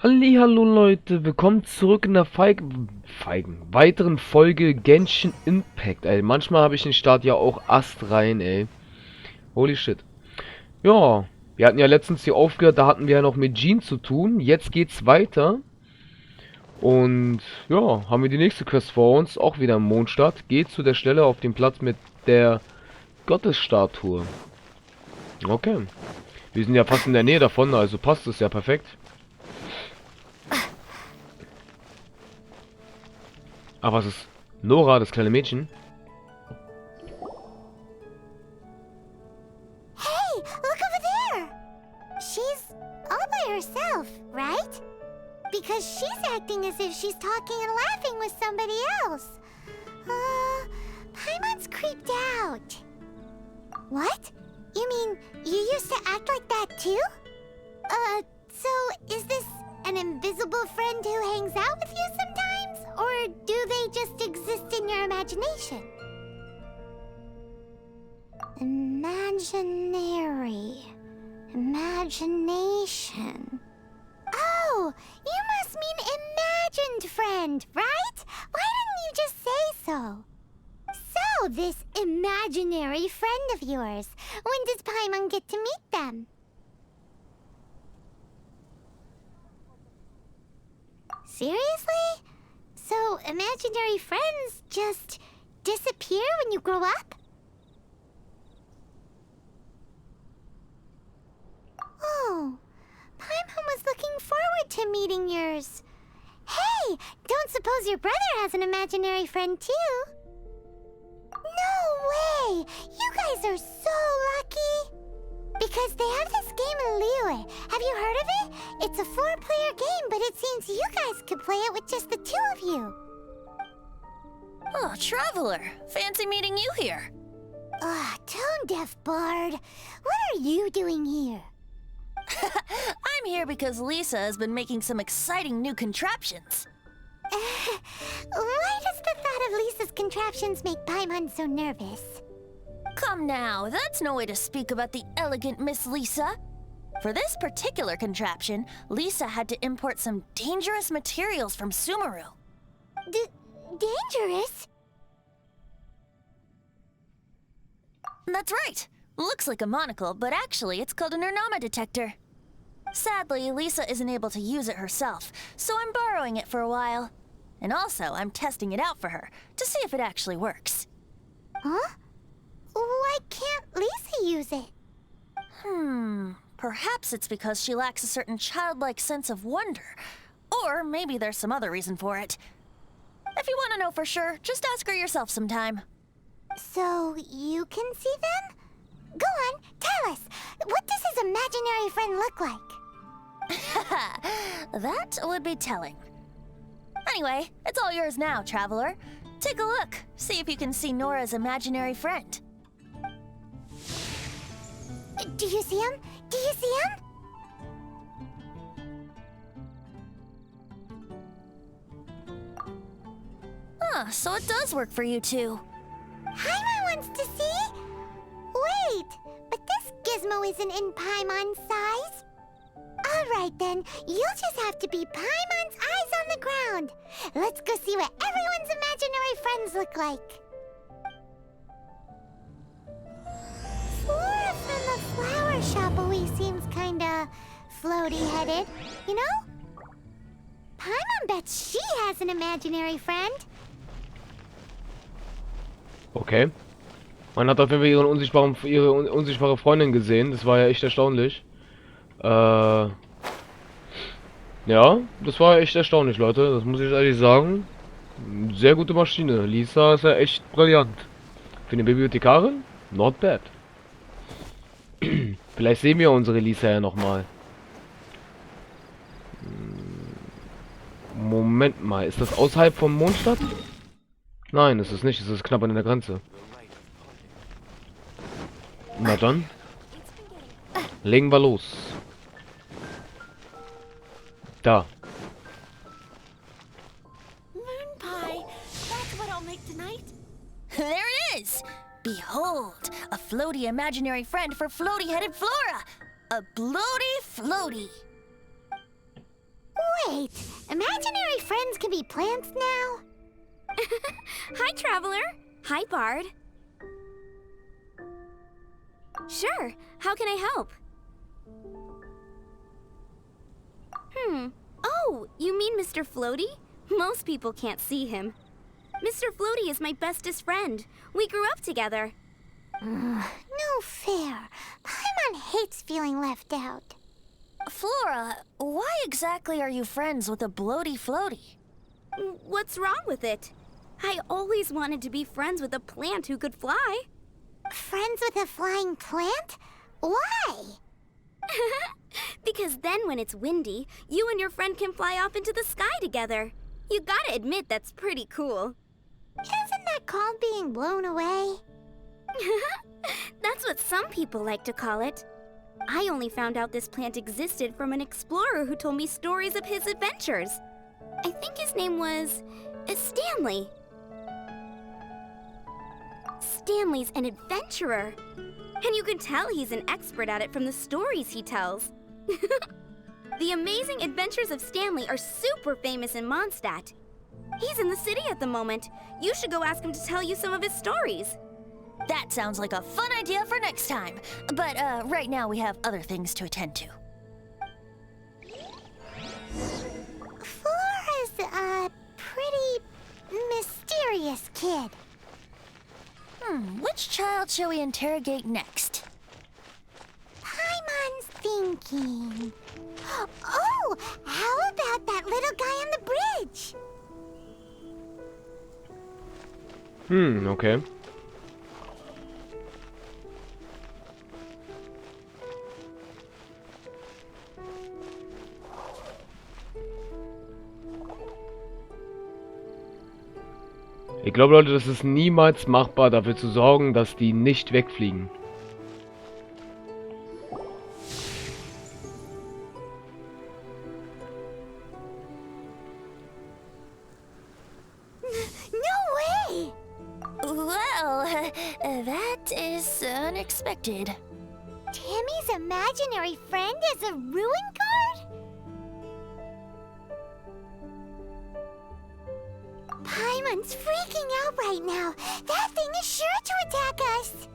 Hallihallo Leute, willkommen zurück in der weiteren Folge Genshin Impact, ey. Manchmal habe ich den Start ja auch astrein, ey. Holy shit. Ja, wir hatten ja letztens hier aufgehört, da hatten wir ja noch mit Jean zu tun. Jetzt geht's weiter. Und ja, haben wir die nächste Quest vor uns, auch wieder im Mondstadt. Geht zu der Stelle auf dem Platz mit der Gottesstatue. Okay. Wir sind ja fast in der Nähe davon, also passt es ja perfekt. Ach, was ist Nora, das kleine Mädchen? Hey, look over there! She's all by herself, right? Because she's acting as if she's talking and laughing with somebody else. Paimon's creeped out. What? You mean you used to act like that too? So is this an invisible friend who hangs out with you sometimes? Or do they just exist in your imagination? Imagination. Oh, you must mean imagined friend, right? Why didn't you just say so? So, this imaginary friend of yours, when does Paimon get to meet them? Seriously? So, imaginary friends just disappear when you grow up? Oh, Paimon was looking forward to meeting yours. Hey, don't suppose your brother has an imaginary friend too? No way! You guys are so lucky! Because they have this game in Liyue. Have you heard of it? It's a 4-player game, but it seems you guys could play it with just the 2 of you. Oh, Traveler. Fancy meeting you here. Tone-deaf bard. What are you doing here? I'm here because Lisa has been making some exciting new contraptions. Why does the thought of Lisa's contraptions make Paimon so nervous? Come now, that's no way to speak about the elegant Miss Lisa. For this particular contraption, Lisa had to import some dangerous materials from Sumeru. Dangerous? That's right. Looks like a monocle, but actually it's called an Ernama detector. Sadly, Lisa isn't able to use it herself, so I'm borrowing it for a while. And also, I'm testing it out for her, to see if it actually works. Huh? Why can't Lisa use it? Perhaps it's because she lacks a certain childlike sense of wonder. Or maybe there's some other reason for it. If you want to know for sure, just ask her yourself sometime. So, you can see them? Go on, tell us. What does his imaginary friend look like? That would be telling. Anyway, it's all yours now, Traveler. Take a look. See if you can see Nora's imaginary friend. Do you see him? Do you see him? So it does work for you two. Paimon wants to see? Wait, but this gizmo isn't in Paimon's size. Alright then, you'll just have to be Paimon's eyes on the ground. Let's go see what everyone's imaginary friends look like. Flora from the flower shop always seems kinda floaty-headed, you know? Paimon bets she has an imaginary friend. Okay. Man hat auf jeden Fall ihre unsichtbare Freundin gesehen. Das war ja echt erstaunlich. Ja, das war echt erstaunlich, Leute. Das muss ich ehrlich sagen. Sehr gute Maschine. Lisa ist ja echt brillant. Für eine Bibliothekarin? Not bad. Vielleicht sehen wir unsere Lisa ja nochmal. Moment mal, ist das außerhalb vom Mondstadt? Nein, ist es nicht. Es ist knapp an der Grenze. Na dann. Legen wir los. Da. Moon pie. That's what I'll make tonight. There it is! Behold, a floaty imaginary friend for floaty-headed Flora! A bloaty floaty! Wait, imaginary friends can be plants now? Hi, Traveler. Hi, Bard. Sure, how can I help? Oh, you mean Mr. Floaty? Most people can't see him. Mr. Floaty is my bestest friend. We grew up together. No fair. Paimon hates feeling left out. Flora, why exactly are you friends with a bloaty floaty? What's wrong with it? I always wanted to be friends with a plant who could fly. Friends with a flying plant? Why? Because then when it's windy, you and your friend can fly off into the sky together. You gotta admit that's pretty cool. Isn't that called being blown away? That's what some people like to call it. I only found out this plant existed from an explorer who told me stories of his adventures. I think his name was Stanley. Stanley's an adventurer. And you can tell he's an expert at it from the stories he tells. The amazing adventures of Stanley are super famous in Mondstadt. He's in the city at the moment. You should go ask him to tell you some of his stories. That sounds like a fun idea for next time. But right now we have other things to attend to. Flora's a pretty mysterious kid. Which child shall we interrogate next? Paimon's thinking. Oh, how about that little guy on the bridge? Okay. Ich glaube, Leute, das ist niemals machbar, dafür zu sorgen, dass die nicht wegfliegen. No way! Well, that is unexpected. Timmy's imaginary friend is a ruin guard? Paimon's freaking out right now. That thing is sure to attack us.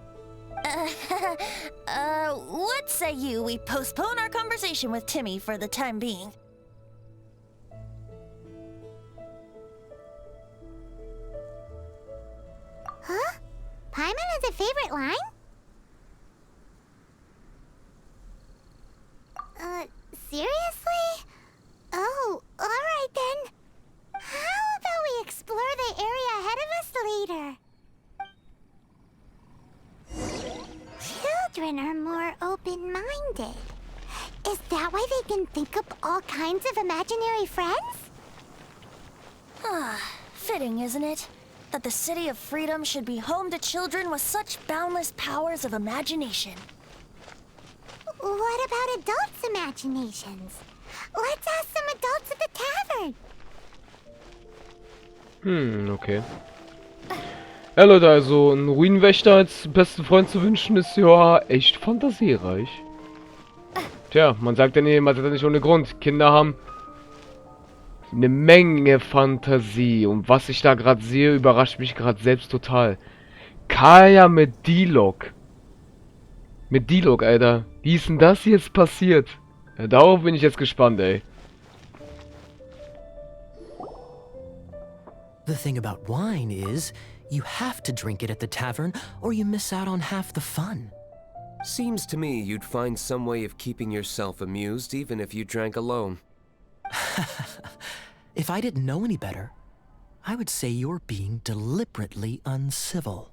What say you we postpone our conversation with Timmy for the time being? Huh? Paimon has a favorite line? Seriously? Oh, alright then. How about we explore the area ahead of us later? Children are more open-minded. Is that why they can think up all kinds of imaginary friends? Fitting, isn't it? That the City of Freedom should be home to children with such boundless powers of imagination. What about adults' imaginations? Let's ask some adults at the tavern. Okay. Ja, Leute, also einen Ruinenwächter als besten Freund zu wünschen, ist ja echt fantasiereich. Tja, man sagt ja nicht, man sagt ja nicht ohne Grund. Kinder haben eine Menge Fantasie. Und was ich da gerade sehe, überrascht mich gerade selbst total. Kaya mit D-Log. Mit D-Log, Alter. Wie ist denn das jetzt passiert? Ja, darauf bin ich jetzt gespannt, ey. The thing about wine is, you have to drink it at the tavern, or you miss out on half the fun. Seems to me you'd find some way of keeping yourself amused even if you drank alone. If I didn't know any better, I would say you're being deliberately uncivil.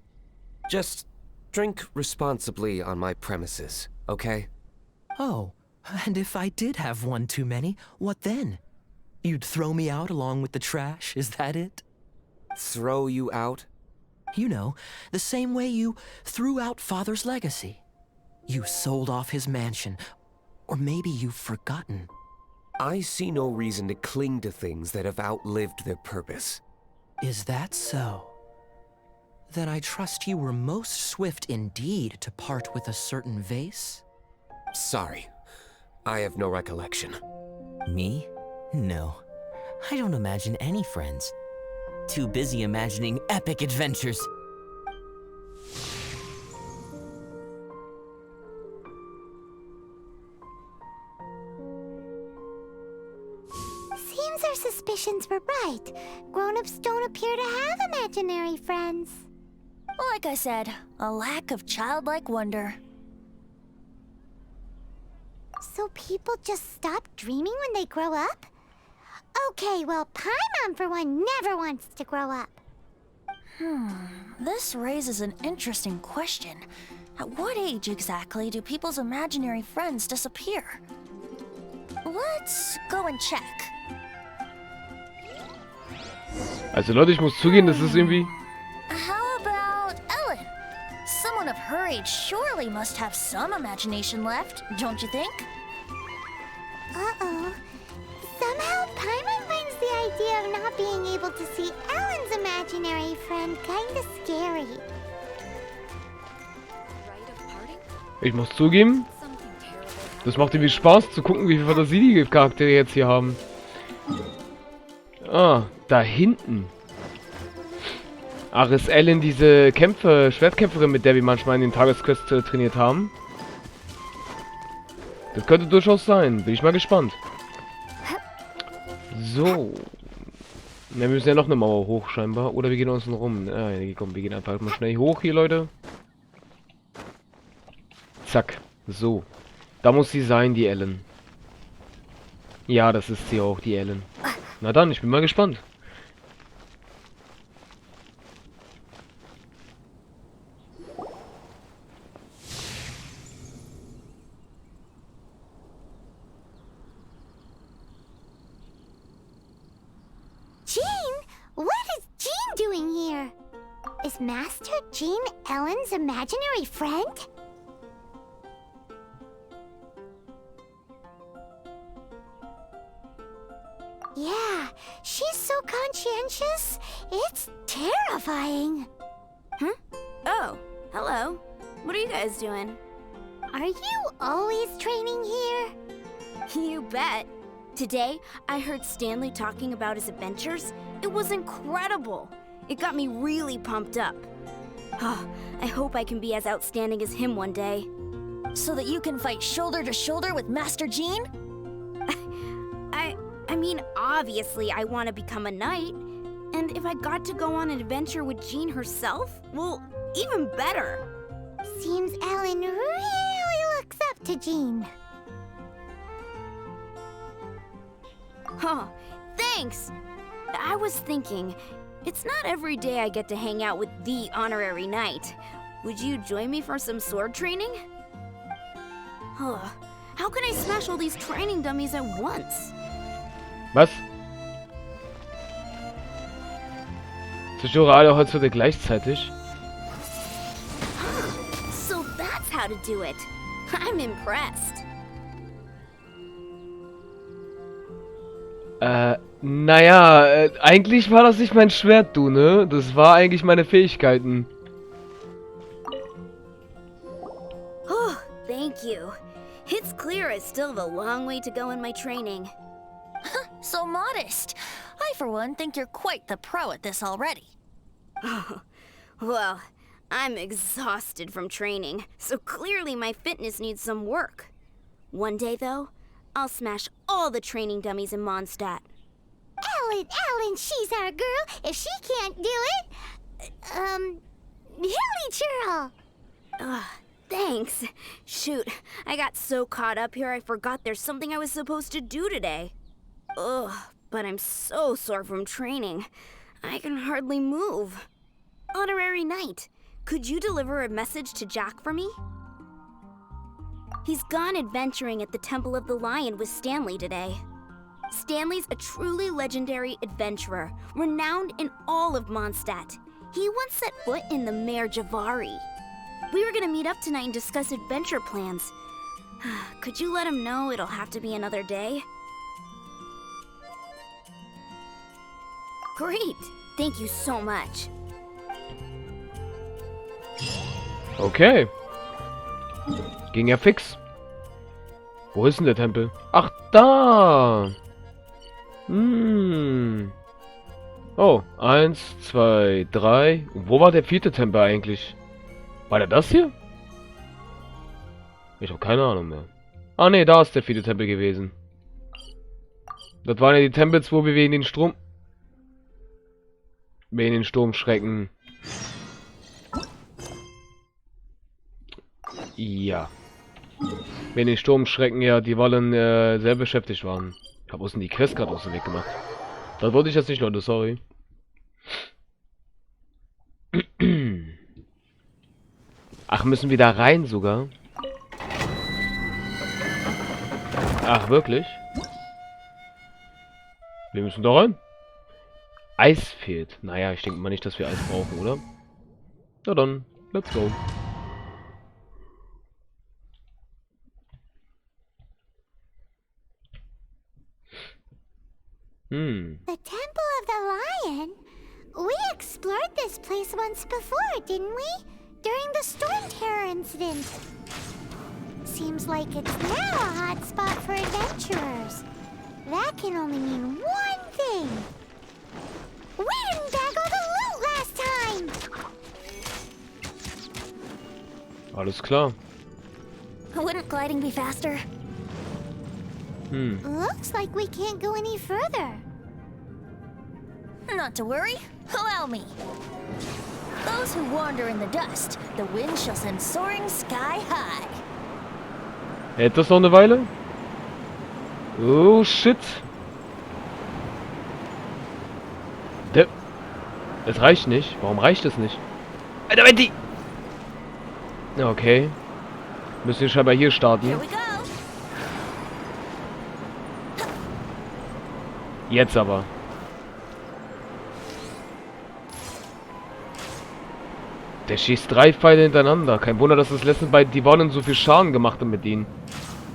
Just drink responsibly on my premises, okay? Oh, and if I did have one too many, what then? You'd throw me out along with the trash, is that it? Throw you out? You know, the same way you threw out Father's legacy. You sold off his mansion, or maybe you've forgotten. I see no reason to cling to things that have outlived their purpose. Is that so? Then I trust you were most swift indeed to part with a certain vase? Sorry, I have no recollection. Me? No, I don't imagine any friends. Too busy imagining epic adventures. Seems our suspicions were right. Grown-ups don't appear to have imaginary friends. Like I said, a lack of childlike wonder. So people just stop dreaming when they grow up? Okay, well, Paimon for one never wants to grow up. This raises an interesting question. At what age exactly do people's imaginary friends disappear? Let's go and check. Also Leute, ich muss zugeben, das ist irgendwie... How about Ellen? Someone of her age surely must have some imagination left, don't you think? Uh-oh. Somehow Paimon finds the idea of not being able to see Ellen's imaginary friend kinda scary. Ich muss zugeben, das macht irgendwie Spaß zu gucken, wie viel Fantasie die Charaktere jetzt hier haben. Ah, da hinten. Ach, ist Ellen diese Schwertkämpferin, mit der wir manchmal in den Tagesquests trainiert haben? Das könnte durchaus sein. Bin ich mal gespannt. So. Ja, wir müssen ja noch eine Mauer hoch scheinbar. Oder wir gehen außen rum. Ah, ja, komm, wir gehen einfach mal schnell hoch hier, Leute. Zack. So. Da muss sie sein, die Ellen. Ja, das ist sie auch, die Ellen. Na dann, ich bin mal gespannt. Jean? What is Jean doing here? Is Master Jean Ellen's imaginary friend? Yeah, she's so conscientious. It's terrifying. Huh? Oh, hello. What are you guys doing? Are you always training here? You bet. Today, I heard Stanley talking about his adventures. It was incredible. It got me really pumped up. Oh, I hope I can be as outstanding as him one day. So that you can fight shoulder to shoulder with Master Jean? I mean, obviously I want to become a knight. And if I got to go on an adventure with Jean herself, well, even better. Seems Ellen really looks up to Jean. Oh, thanks! I was thinking, it's not every day I get to hang out with the honorary knight. Would you join me for some sword training? Oh, how can I smash all these training dummies at once? Was? Zerstöre alle Holzwürde gleichzeitig? So that's how to do it. I'm impressed. Naja, eigentlich war das nicht mein Schwert, du, ne? Das war eigentlich meine Fähigkeiten. Oh, thank you. It's clear I still have a long way to go in my training. So modest. I, for one, think you're quite the pro at this already. Oh, well, I'm exhausted from training, so clearly my fitness needs some work. One day, though, I'll smash all the training dummies in Mondstadt. Ellen, she's our girl. If she can't do it, Hilly Churl. Thanks. Shoot, I got so caught up here I forgot there's something I was supposed to do today. Ugh, but I'm so sore from training. I can hardly move. Honorary Knight, could you deliver a message to Jack for me? He's gone adventuring at the Temple of the Lion with Stanley today. Stanley's a truly legendary adventurer, renowned in all of Mondstadt. He once set foot in the Mare Javari. We were gonna meet up tonight and discuss adventure plans. Could you let him know it'll have to be another day? Great! Thank you so much. Okay. Ging ja fix. Wo ist denn der Tempel? Ach, da! Oh, 1, 2, 3. Wo war der 4. Tempel eigentlich? War der das hier? Ich habe keine Ahnung mehr. Ah ne, da ist der 4. Tempel gewesen. Das waren ja die Tempels, wo wir wegen den Sturmschrecken. Ja. Wegen den Sturmschrecken, ja, die wollen sehr beschäftigt waren. Ich habe uns die Quest gerade aus dem Weg gemacht. Das wollte ich jetzt nicht, Leute, sorry. Ach, müssen wir da rein sogar? Ach, wirklich? Wir müssen da rein. Eis fehlt. Naja, ich denke mal nicht, dass wir Eis brauchen, oder? Na dann, let's go. The Temple of the Lion? We explored this place once before, didn't we? During the Storm Terror incident. Seems like it's now a hot spot for adventurers. That can only mean one thing. We didn't bag all the loot last time! Alles klar. Wouldn't gliding be faster? Looks like we can't go any further. Not to worry. Allow me. Those who wander in the dust, the wind shall send soaring sky high. Hält das noch eine Weile? Oh, shit. Es reicht nicht. Warum reicht es nicht? Alter, Wendy! Okay. Müssen wir scheinbar hier starten. Here we go. Jetzt aber. Der schießt 3 Pfeile hintereinander. Kein Wunder, dass das letzte bei die Wonnen so viel Schaden gemacht hat mit ihnen.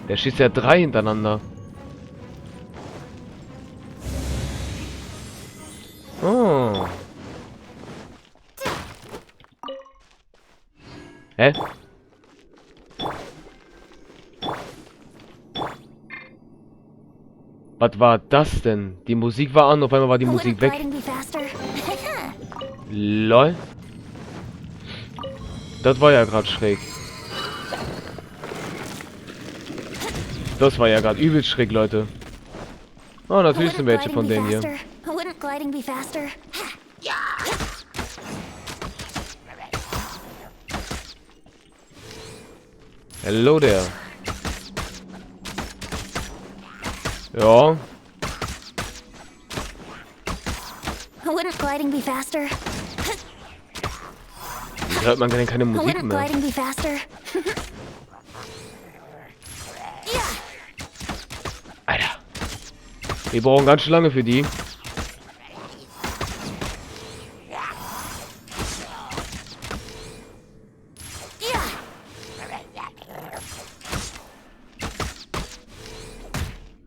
Der schießt ja 3 hintereinander. Oh. Hä? Was war das denn? Die Musik war an, auf einmal war die Musik Wouldn't weg. gliding be faster? LOL. Das war ja gerade schräg. Das war ja gerade übel schräg, Leute. Oh, natürlich sind welche von denen hier. Wouldn't gliding be faster? Hello there. Ja. Wouldn't gliding be faster? Wieso hört man denn keine Musik Wouldn't mehr? gliding be faster? Alter. Wir brauchen ganz schön lange für die.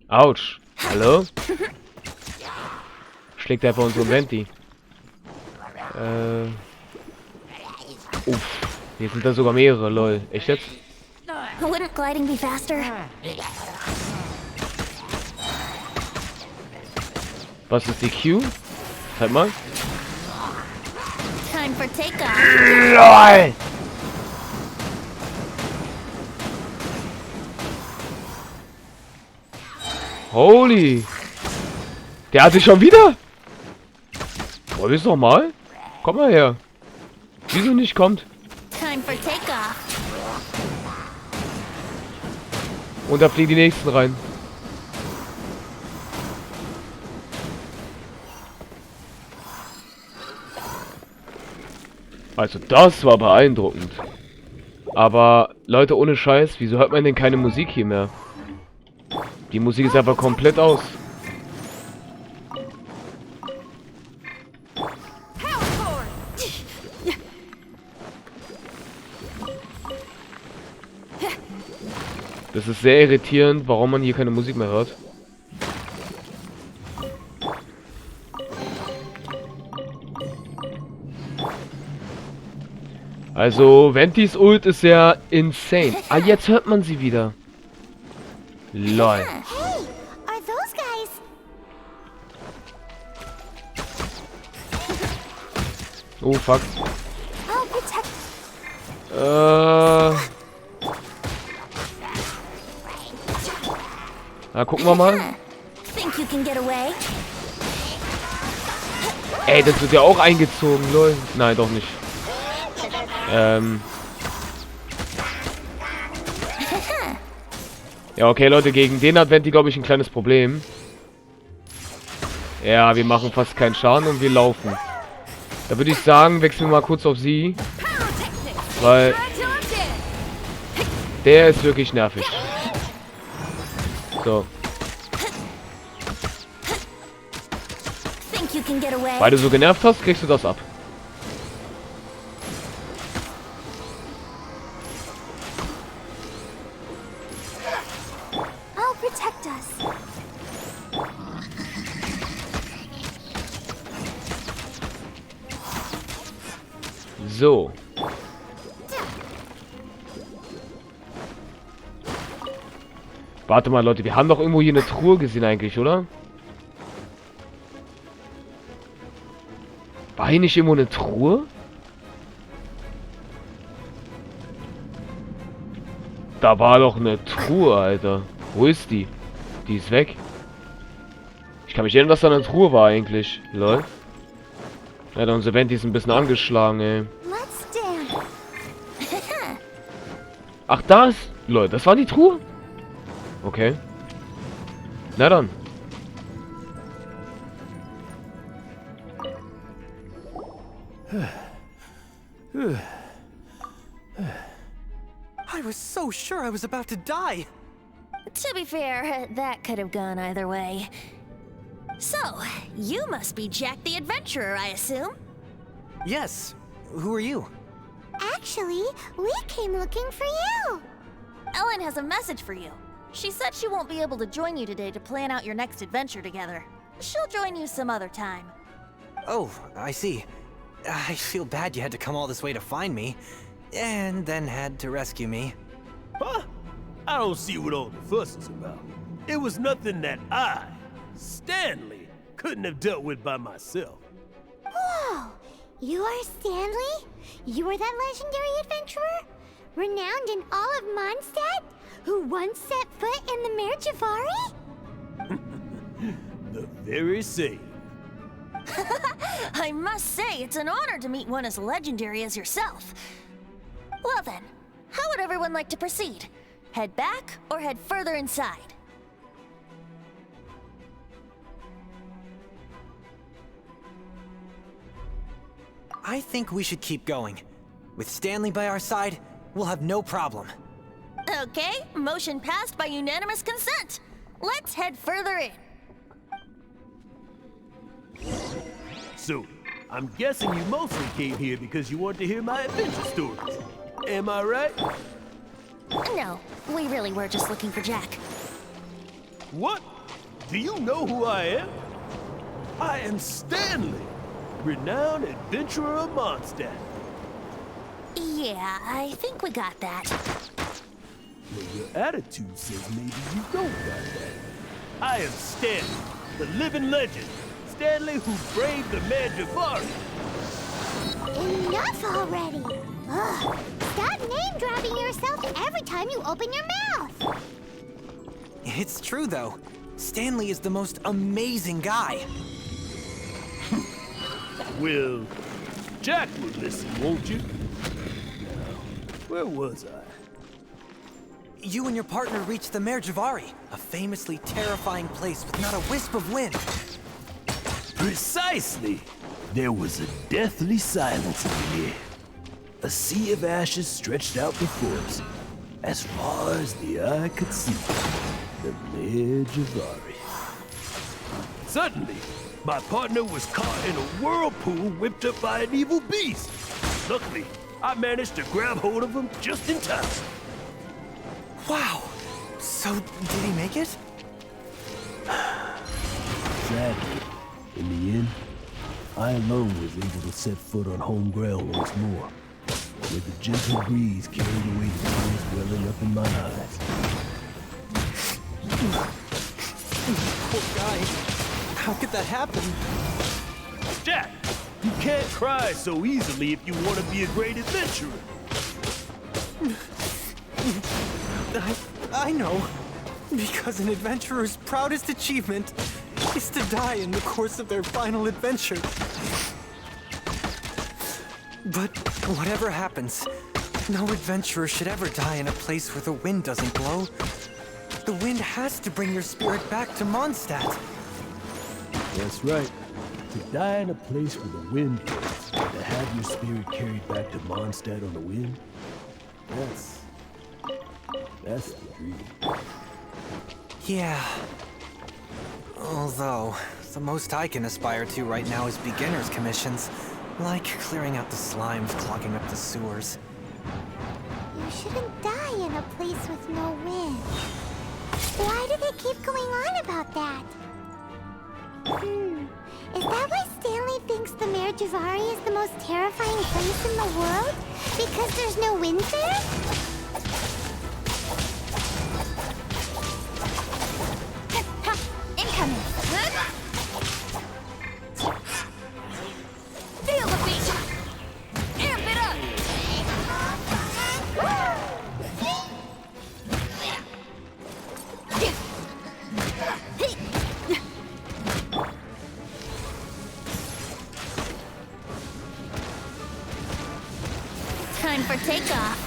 Autsch. Hallo? Schlägt einfach unseren Venti. Uff. Hier sind da sogar mehrere, lol. Echt jetzt? Wouldn't gliding be faster? Was ist die Q? Halt mal. Time for takeoff. LOL! Holy! Der hat sich schon wieder? Wollen wir es noch mal? Komm mal her. Wieso nicht kommt? Time for takeoff. Und da fliegen die nächsten rein. Also das war beeindruckend. Aber Leute, ohne Scheiß, wieso hört man denn keine Musik hier mehr? Die Musik ist einfach komplett aus. Das ist sehr irritierend, warum man hier keine Musik mehr hört. Also, Ventis Ult ist ja insane. Ah, jetzt hört man sie wieder. LOL. Hey, are those guys... Oh, fuck. I'll protect. Na, gucken wir mal. Think you can get away? Ey, das wird ja auch eingezogen, lol. Nein, doch nicht. Ja, okay, Leute, gegen den Advent, glaube ich, ein kleines Problem. Ja, wir machen fast keinen Schaden und wir laufen. Da würde ich sagen, wechseln wir mal kurz auf sie. Weil der ist wirklich nervig. So. Think you can get away? Weil du so genervt hast, kriegst du das ab. I'll protect us. So. Warte mal, Leute, wir haben doch irgendwo hier eine Truhe gesehen eigentlich, oder? War hier nicht irgendwo eine Truhe? Da war doch eine Truhe, Alter. Wo ist die? Die ist weg. Ich kann mich erinnern, dass da eine Truhe war eigentlich. Lol. Ja, unser Venti ist ein bisschen angeschlagen, ey. Let's dance. Ach, da ist... Lol, das war die Truhe? Okay. Na dann. I was so sure I was about to die. To be fair, that could have gone either way. So, you must be Jack the Adventurer, I assume? Yes. Who are you? Actually, we came looking for you. Ellen has a message for you. She said she won't be able to join you today to plan out your next adventure together. She'll join you some other time. Oh, I see. I feel bad you had to come all this way to find me, and then had to rescue me. Huh? I don't see what all the fuss is about. It was nothing that I, Stanley, couldn't have dealt with by myself. Whoa! You are Stanley? You are that legendary adventurer? Renowned in all of Mondstadt? Who once set foot in the Mare Javari? The very same. I must say, it's an honor to meet one as legendary as yourself. Well then, how would everyone like to proceed? Head back or head further inside? I think we should keep going. With Stanley by our side, we'll have no problem. Okay, motion passed by unanimous consent. Let's head further in. So, I'm guessing you mostly came here because you want to hear my adventure stories. Am I right? No, we really were just looking for Jack. What? Do you know who I am? I am Stanley, renowned adventurer of Mondstadt. Yeah, I think we got that. Well, your attitude says maybe you don't got that. I am Stanley, the living legend. Stanley who braved the Mare Javari. Enough already! Ugh! Stop name-dropping yourself every time you open your mouth! It's true, though. Stanley is the most amazing guy. Well, Jack will listen, won't you? Now, where was I? You and your partner reached the Mare Javari, a famously terrifying place with not a wisp of wind. Precisely! There was a deathly silence in the air. A sea of ashes stretched out before us, as far as the eye could see. The Mare Javari. Suddenly, my partner was caught in a whirlpool whipped up by an evil beast. Luckily, I managed to grab hold of him just in time. Wow! So, did he make it? Sadly, in the end, I alone was able to set foot on home ground once more, where the gentle breeze carried away the tears welling up in my eyes. Poor guy. How could that happen? Jack, You can't cry so easily if you want to be a great adventurer. I know. Because an adventurer's proudest achievement is to die in the course of their final adventure. But whatever happens, no adventurer should ever die in a place where the wind doesn't blow. The wind has to bring your spirit back to Mondstadt. That's right. To die in a place where the wind blows, and to have your spirit carried back to Mondstadt on the wind, that's the dream. Yeah. Although, the most I can aspire to right now is beginner's commissions, like clearing out the slimes clogging up the sewers. You shouldn't die in a place with no wind. Why do they keep going on about that? Is that why Stanley thinks the Mare Javari is the most terrifying place in the world? Because there's no wind there? Incoming! Feel the beat! Amp it up! Time for takeoff.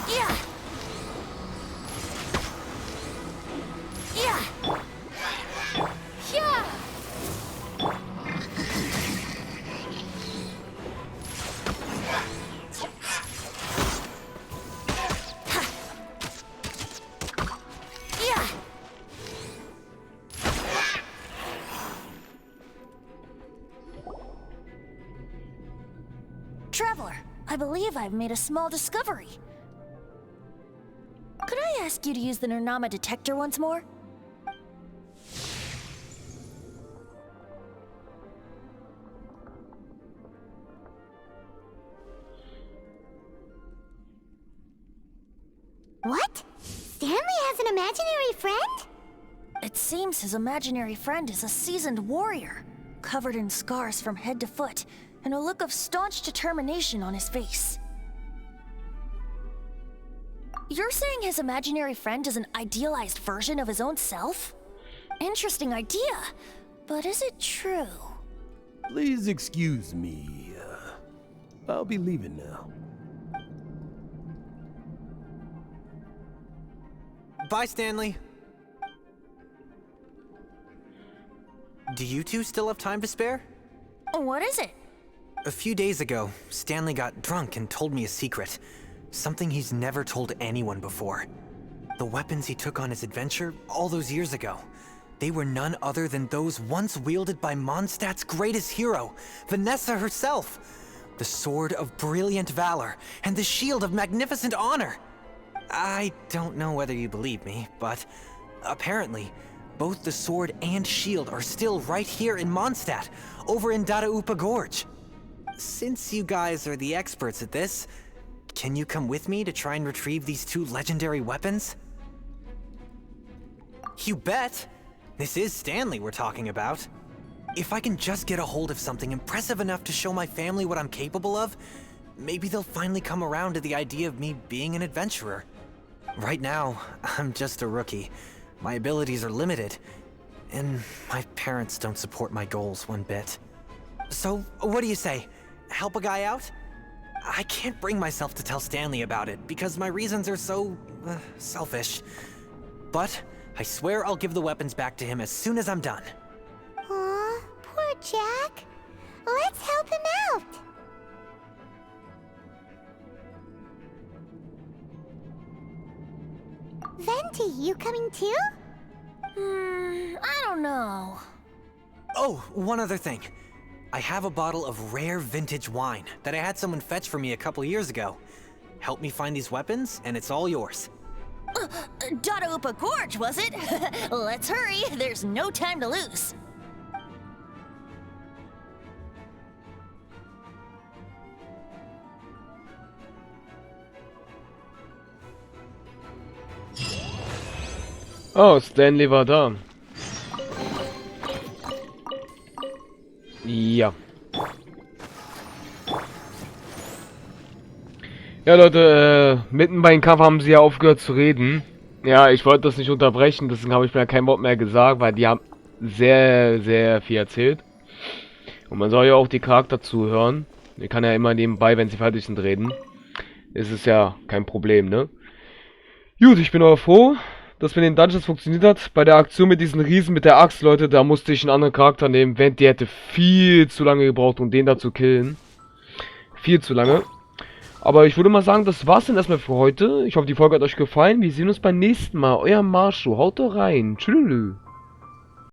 Yeah. Yeah. Yeah. Yeah. Traveler, I believe I've made a small discovery. Could I ask you to use the Nernama detector once more? What? Stanley has an imaginary friend? It seems his imaginary friend is a seasoned warrior, covered in scars from head to foot, and a look of staunch determination on his face. You're saying his imaginary friend is an idealized version of his own self? Interesting idea, but is it true? Please excuse me. I'll be leaving now. Bye, Stanley. Do you two still have time to spare? What is it? A few days ago, Stanley got drunk and told me a secret. Something he's never told anyone before. The weapons he took on his adventure all those years ago, they were none other than those once wielded by Mondstadt's greatest hero, Vanessa herself. The Sword of Brilliant Valor and the Shield of Magnificent Honor. I don't know whether you believe me, but apparently, both the sword and shield are still right here in Mondstadt, over in Dadaupa Gorge. Since you guys are the experts at this, can you come with me to try and retrieve these two legendary weapons? You bet! This is Stanley we're talking about. If I can just get a hold of something impressive enough to show my family what I'm capable of, maybe they'll finally come around to the idea of me being an adventurer. Right now, I'm just a rookie. My abilities are limited, and my parents don't support my goals one bit. So, what do you say? Help a guy out? I can't bring myself to tell Stanley about it because my reasons are so selfish. But I swear I'll give the weapons back to him as soon as I'm done. Aw, poor Jack. Let's help him out. Venti, you coming too? I don't know. Oh, one other thing. I have a bottle of rare vintage wine that I had someone fetch for me a couple years ago. Help me find these weapons, and it's all yours. Dadaupa Gorge, was it? Let's hurry, there's no time to lose. Oh, Stanley war da. Ja. Ja, Leute, mitten bei dem Kampf haben sie ja aufgehört zu reden. Ja, ich wollte das nicht unterbrechen, deswegen habe ich mir kein Wort mehr gesagt, weil die haben sehr, sehr viel erzählt. Und man soll ja auch die Charakter zuhören. Ich kann ja immer nebenbei, wenn sie fertig sind, reden. Ist es ja kein Problem, ne? Gut, ich bin aber froh, dass mit den Dungeons funktioniert hat. Bei der Aktion mit diesen Riesen mit der Axt, Leute, da musste ich einen anderen Charakter nehmen. Wenn die hätte viel zu lange gebraucht, um den da zu killen. Viel zu lange. Aber ich würde mal sagen, das war's dann erstmal für heute. Ich hoffe, die Folge hat euch gefallen. Wir sehen uns beim nächsten Mal. Euer Masho. Haut rein. Tschüss.